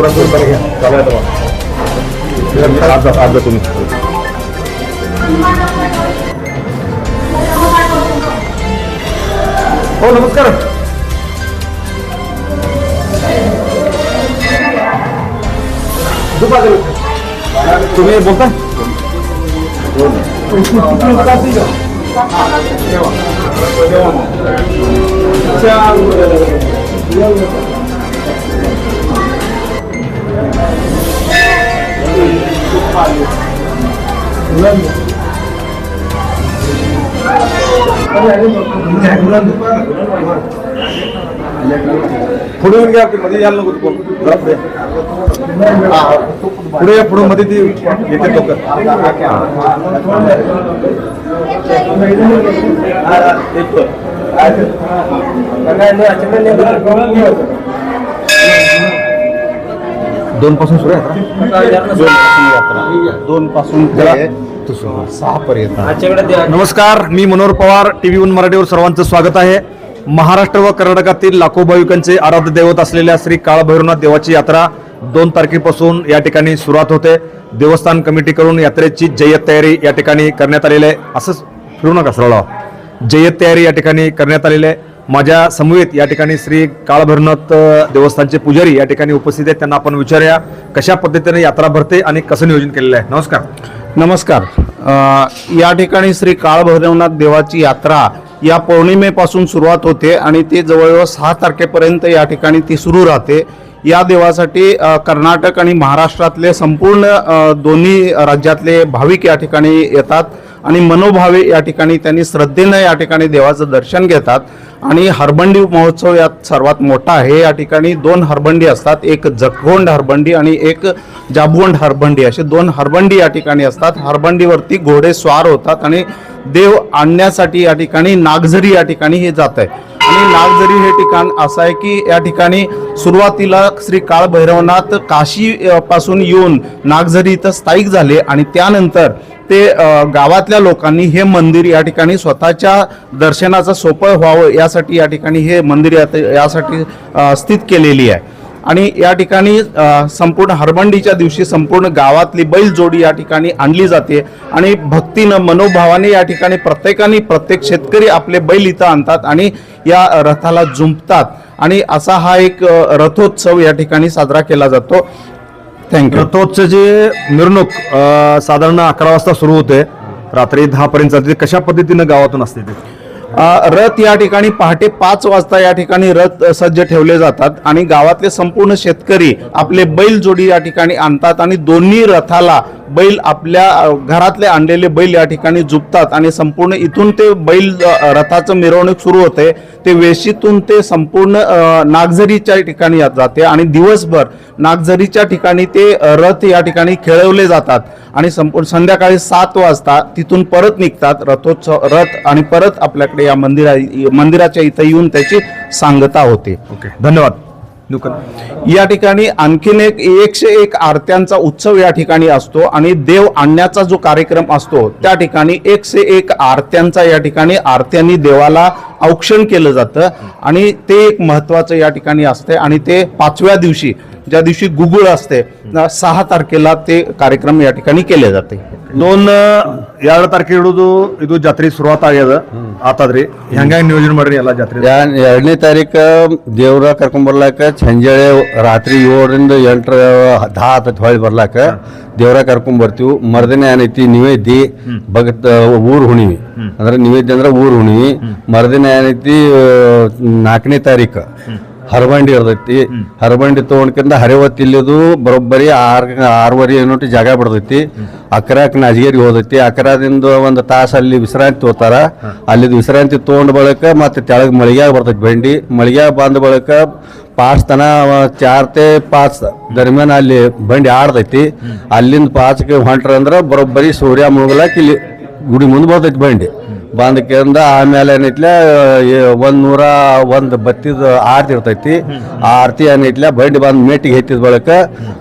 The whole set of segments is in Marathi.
प्रोग्राम चालू आहे आज तुम्ही हो नमस्कार तुम्ही बोलता पुढे येऊन घ्या मध्ये यायला नको पुढे या पुढे मध्ये ती येते लोक दोन पासून सुरू आहे दोन पासून 6 पर्यंत. नमस्कार, मी मनोहर पवार, TV1 मराठीवर सर्वांचं स्वागत आहे. महाराष्ट्र व कर्नाटकातील लाखो भाविकांचे आराध्य दैवत असलेल्या श्री काळभैरवनाथ देवाची यात्रा 2 तारखेपासून या ठिकाणी सुरुवात होते. देवस्थान कमिटीकडून यात्रेची जय्यत तयारी या ठिकाणी करण्यात आलेली आहे. असंच फिरू नका सरळ, जय्यत तयारी या ठिकाणी करण्यात आलेली आहे. माझ्या समवेत या ठिकाणी श्री काळभैरवनाथ देवस्थानचे पुजारी या ठिकाणी उपस्थित आहेत. त्यांना आपण विचारूया कशा पद्धतीने यात्रा भरते आणि कसं नियोजन केलेलं आहे. नमस्कार. नमस्कार. या ठिकाणी श्री काळभैरवनाथ देवाची यात्रा या पौर्णिमेपासून सुरुवात होते आणि ती जवळजवळ 6 तारखेपर्यंत या ठिकाणी ती सुरू राहते. या देवासाठी कर्नाटक आणि महाराष्ट्रातले संपूर्ण दोन्ही राज्यातले भाविक या ठिकाणी येतात आणि मनोभावे या ठिकाणी त्यांनी श्रद्धेनं या ठिकाणी देवाचं दर्शन घेतात. आणि हरबंडी महोत्सव यात सर्वात मोठा आहे. या ठिकाणी 2 हरबंडी असतात, एक जखगोंड हरबंडी आणि एक जाबगोंड हरबंडी, असे 2 हरबंडी या ठिकाणी असतात. हरबंडीवरती घोडे स्वार होतात आणि देव आणण्यासाठी या ठिकाणी नागझरी या ठिकाणी हे जात आहे. आणि नागझरी हे ठिकाण असं आहे की या ठिकाणी सुरुवातीला श्री काळभैरवनाथ काशी पासून येऊन नागझरी इथं स्थायिक झाले आणि त्यानंतर ते गावातल्या लोकांनी हे मंदिर या ठिकाणी स्वतःच्या दर्शनाचं सोपं व्हावं यासाठी या ठिकाणी हे मंदिर यासाठी स्थित केलेली आहे. आणि या ठिकाणी संपूर्ण हरबंडीच्या दिवशी संपूर्ण गावातली बैलजोडी या ठिकाणी आणली जाते आणि भक्तीनं मनोभावाने या ठिकाणी प्रत्येक शेतकरी आपले बैल इथं आणतात आणि या रथाला जुंपतात आणि असा हा एक रथोत्सव या ठिकाणी साजरा केला जातो. थँक्यू. रथोत्सवाची मिरवणूक साधारण 11 वाजता सुरू होते, रात्री 10 पर्यंत चालते. कशा पद्धतीनं गावातून असते ते? रथ या ठिकाणी पहाटे 5 वाजता या ठिकाणी रथ सज्ज ठेवले जातात आणि गावातले संपूर्ण शेतकरी आपले बैल जोडी या ठिकाणी आणतात आणि दोन्ही रथाला बैल आपल्या घरातले आणलेले बैल या ठिकाणी जुपतात आणि संपूर्ण इथून ते बैल रथाचं मिरवणूक सुरू होते. ते वेशीतून ते संपूर्ण नागझरीच्या ठिकाणी जाते आणि दिवसभर नागझरीच्या ठिकाणी ते रथ या ठिकाणी खेळवले जातात आणि संपूर्ण संध्याकाळी 7 वाजता तिथून परत निघतात रथ आणि परत आपल्याकडे या मंदिराच्या इथं येऊन त्याची सांगता होते. ओके, धन्यवाद. या ठिकाणी आणखीन एक 101 आरत्यांचा उत्सव या ठिकाणी असतो आणि देव आणण्याचा जो कार्यक्रम असतो त्या ठिकाणी 101 आरत्यांचा या ठिकाणी आरत्यांनी देवाला औक्षण केलं जातं आणि ते एक महत्वाचं या ठिकाणी असते. आणि ते 5व्या दिवशी ज्या दिवशी गुगुळ असते 6 तारखेला ते कार्यक्रम या ठिकाणी केले जाते. 2 ತಾರೀಕು ಇದು ಜಾತ್ರೆ ಶುರುವಾತ ಆಗ್ಯದ ಆತಾದ್ರಿ ಹೆಂಗಾಗಿ ನಿಯೋಜನೆ ಮಾಡ್ರಿ ಎಲ್ಲ ಜಾತ್ರೆ? 2ನೇ ತಾರೀಕು ದೇವ್ರ ಕರ್ಕೊಂಡ್ ಬರ್ಲಾಕ ಸಂಜೆ ರಾತ್ರಿ 7ರಿಂದ 8 10 ಆತತ್ ಹೊಳ್ಳಿ ಬರ್ಲಾಕ ದೇವ್ರ ಕರ್ಕೊಂಡ್ ಬರ್ತೀವಿ. ಮರ್ದಿನ ಏನೈತಿ ನಿವೇದ್ಯ ಭಗತ್ ಊರ್ ಹುಣಿವಿ ಅಂದ್ರೆ ನಿವೇದ್ಯ ಅಂದ್ರೆ ಊರ್ ಹುಣಿವಿ. ಮರ್ದಿನ ಏನೈತಿ 4ನೇ ತಾರೀಕು ಹರಬಂಡಿ ಇರ್ತೈತಿ. ಹರಬಂಡಿ ತಗೊಂಡ್ಕಿಂದ ಹರಿವತ್ತು ಇಲ್ಲಿದು ಬರೋಬ್ಬರಿ 6:30 ಏನೋಟಿ ಜಾಗ ಬಿಡ್ತೈತಿ. ಅಕ್ರಾಕ್ ನಾಜಗೇರಿ ಹೋದೈತಿ. ಅಕ್ರಾದಿಂದ 1 ತಾಸು ಅಲ್ಲಿ ವಿಶ್ರಾಂತಿ ತಗೋತಾರ. ಅಲ್ಲಿದ್ದು ವಿಶ್ರಾಂತಿ ತೊಗೊಂಡ್ ಬಳಕ ಮತ್ತೆ ತೆಳಗ್ ಮಳಿಗ್ಯಾಗ ಬರ್ತೈತಿ ಬಂಡಿ. ಮಳಿಗ್ಯಾಗ ಬಂದ ಬಳಕ 5 ತನ 4 ते 5 ದರ್ಮ್ಯಾನ ಅಲ್ಲಿ ಬಂಡಿ ಆಡ್ತೈತಿ. ಅಲ್ಲಿಂದ 5ಕ್ಕೆ ಹೊಂಟ್ರ ಅಂದ್ರ ಬರೋಬ್ಬರಿ ಸೂರ್ಯ ಮುಳುಗಲಾಕ ಇಲ್ಲಿ ಗುಡಿ ಮುಂದೆ ಬರ್ತೈತಿ ಬಂಡಿ. ಬಂದಕ್ಕಿಂದ ಆಮೇಲೆ ಏನೈತ್ಲೆ 101 ಬತ್ತಿದ ಆರತಿ ಇರ್ತೈತಿ. ಆ ಆರತಿ ಏನೈತ್ಲೆ ಬಂಡಿ ಬಂದು ಮೇಟಿಗೆ ಎತ್ತಿದ ಬಳಕ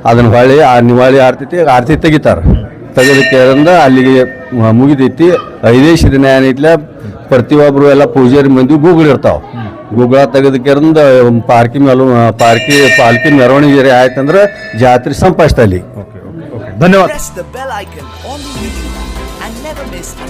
ಅದನ್ನ ಹೊಳ್ಳಿ ಆ ನಿವಾಳಿ ಆರತಿ ತೆಗಿತಾರ. ತೆಗೆದಕ್ಕಿಂದ ಅಲ್ಲಿಗೆ ಮುಗಿದೈತಿ. 5ನೇ ದಿನ ಏನೈತ್ಲೆ ಪ್ರತಿಯೊಬ್ಬರು ಎಲ್ಲ ಪೂಜಾರಿ ಮಂದಿ ಗೂಗುಳಿರ್ತಾವ. ಗುಗ್ಗಳ ತೆಗೆದಕ್ಕಿರಂದ ಪಾರ್ಕಿ ಪಾಲ್ಕಿ ಮೆರವಣಿಗೆ ಆಯ್ತಂದ್ರೆ ಜಾತ್ರೆ ಸಂಪಾದಿಸ್ತಾ ಇಲ್ಲಿ. ಧನ್ಯವಾದ. Press the bell icon on the YouTube and never miss a